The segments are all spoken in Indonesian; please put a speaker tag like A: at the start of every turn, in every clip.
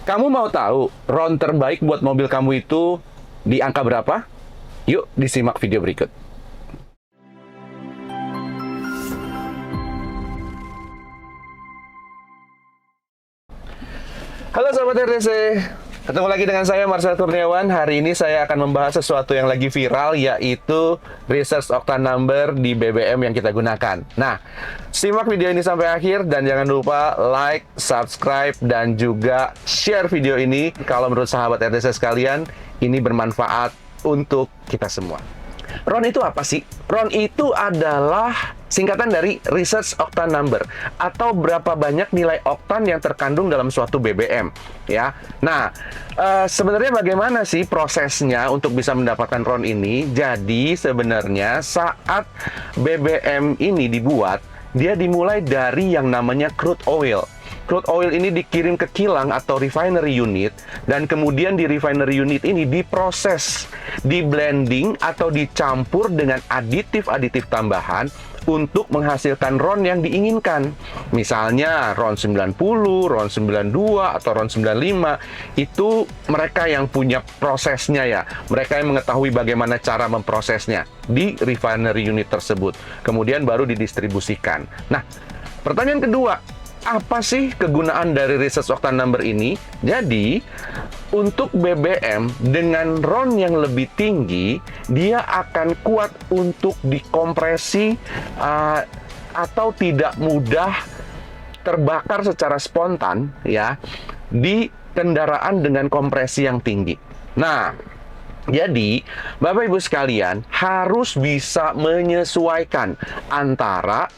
A: Kamu mau tahu RON terbaik buat mobil kamu itu di angka berapa? Yuk, disimak video berikut. Halo Sobat RTC, ketemu lagi dengan saya Marcel Kurniawan. Hari ini saya akan membahas sesuatu yang lagi viral, yaitu research octane number di BBM yang kita gunakan. Nah, simak video ini sampai akhir dan jangan lupa like, subscribe, dan juga share video ini kalau menurut sahabat RTC sekalian ini bermanfaat untuk kita semua. RON itu apa sih? RON itu adalah singkatan dari Research Octane Number, atau berapa banyak nilai oktan yang terkandung dalam suatu BBM, ya. Nah, sebenarnya bagaimana sih prosesnya untuk bisa mendapatkan RON ini? Jadi sebenarnya saat BBM ini dibuat, dia dimulai dari yang namanya crude oil. Crude oil ini dikirim ke kilang atau refinery unit, dan kemudian di refinery unit ini diproses, di blending atau dicampur dengan aditif-aditif tambahan untuk menghasilkan RON yang diinginkan. Misalnya RON 90, RON 92, atau RON 95. Itu mereka yang punya prosesnya ya. Mereka yang mengetahui bagaimana cara memprosesnya di refinery unit tersebut. Kemudian baru didistribusikan. Nah, pertanyaan kedua, apa sih kegunaan dari Research Octane Number ini? Jadi, untuk BBM dengan RON yang lebih tinggi, dia akan kuat untuk dikompresi atau tidak mudah terbakar secara spontan ya di kendaraan dengan kompresi yang tinggi. Nah, jadi, Bapak Ibu sekalian harus bisa menyesuaikan antara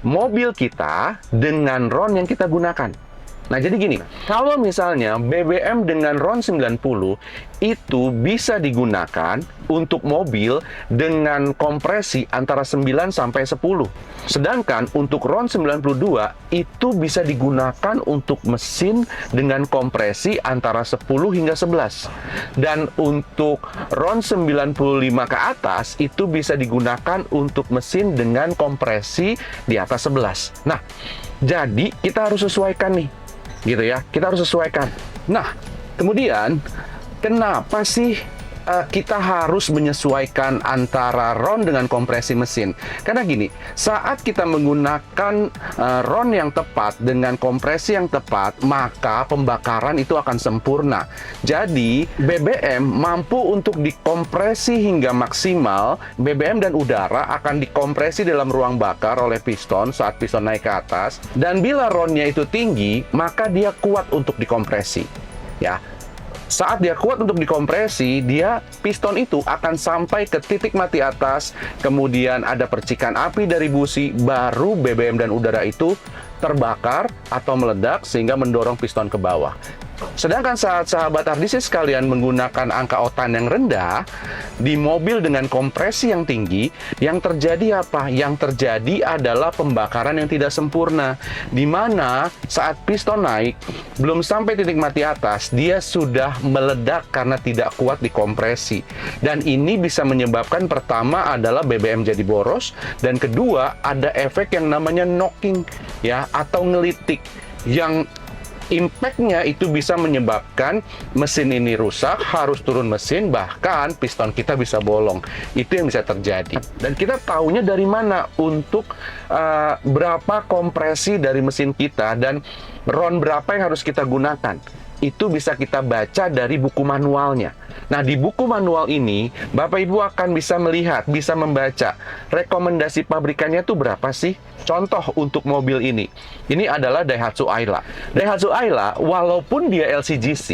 A: mobil kita dengan RON yang kita gunakan. Nah, jadi gini, kalau misalnya BBM dengan RON 90 itu bisa digunakan untuk mobil dengan kompresi antara 9 sampai 10. Sedangkan untuk RON 92 itu bisa digunakan untuk mesin dengan kompresi antara 10 hingga 11. Dan untuk RON 95 ke atas itu bisa digunakan untuk mesin dengan kompresi di atas 11. Nah, jadi kita harus sesuaikan nih. Gitu ya, kita harus sesuaikan. Nah, kemudian kenapa sih kita harus menyesuaikan antara RON dengan kompresi mesin? Karena gini, saat kita menggunakan RON yang tepat dengan kompresi yang tepat, maka pembakaran itu akan sempurna. Jadi, BBM mampu untuk dikompresi hingga maksimal. BBM dan udara akan dikompresi dalam ruang bakar oleh piston saat piston naik ke atas. Dan bila RON-nya itu tinggi, maka dia kuat untuk dikompresi. Ya. Saat dia kuat untuk dikompresi, piston itu akan sampai ke titik mati atas, kemudian ada percikan api dari busi, baru BBM dan udara itu terbakar atau meledak sehingga mendorong piston ke bawah. Sedangkan saat sahabat RDC sekalian menggunakan angka oktan yang rendah di mobil dengan kompresi yang tinggi, yang terjadi apa? Yang terjadi adalah pembakaran yang tidak sempurna, di mana saat piston naik belum sampai titik mati atas, dia sudah meledak karena tidak kuat dikompresi. Dan ini bisa menyebabkan, pertama adalah BBM jadi boros, dan kedua ada efek yang namanya knocking ya, atau ngelitik, yang impact-nya itu bisa menyebabkan mesin ini rusak, harus turun mesin, bahkan piston kita bisa bolong. Itu yang bisa terjadi. Dan kita tahunya dari mana untuk berapa kompresi dari mesin kita dan RON berapa yang harus kita gunakan. Itu bisa kita baca dari buku manualnya. Nah, di buku manual ini, Bapak Ibu akan bisa melihat, bisa membaca rekomendasi pabrikannya itu berapa sih? Contoh untuk mobil ini adalah Daihatsu Ayla. Daihatsu Ayla, walaupun dia LCGC,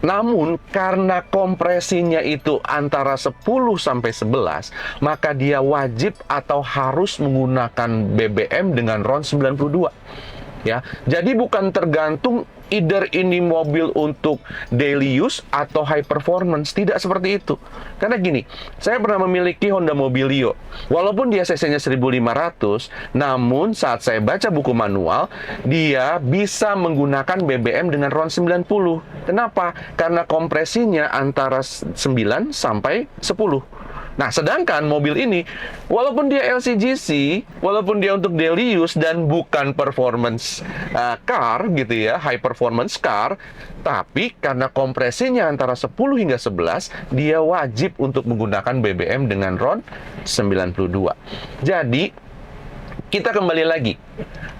A: namun karena kompresinya itu antara 10 sampai 11, maka dia wajib atau harus menggunakan BBM dengan RON 92. Ya, jadi bukan tergantung either ini mobil untuk daily use atau high performance, tidak seperti itu. Karena gini, saya pernah memiliki Honda Mobilio. Walaupun dia cc-nya 1500, namun saat saya baca buku manual, dia bisa menggunakan BBM dengan RON 90. Kenapa? Karena kompresinya antara 9 sampai 10. Nah, sedangkan mobil ini, walaupun dia LCGC, walaupun dia untuk daily use dan bukan performance car gitu ya, high performance car, tapi karena kompresinya antara 10 hingga 11, dia wajib untuk menggunakan BBM dengan RON 92. Jadi, kita kembali lagi.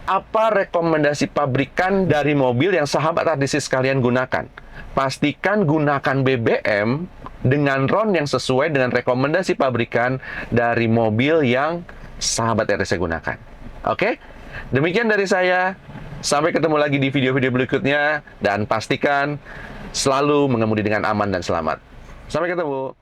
A: Apa rekomendasi pabrikan dari mobil yang sahabat RDC sekalian gunakan? Pastikan gunakan BBM dengan RON yang sesuai dengan rekomendasi pabrikan dari mobil yang sahabat RDC gunakan. Oke? Demikian dari saya. Sampai ketemu lagi di video-video berikutnya. Dan pastikan selalu mengemudi dengan aman dan selamat. Sampai ketemu.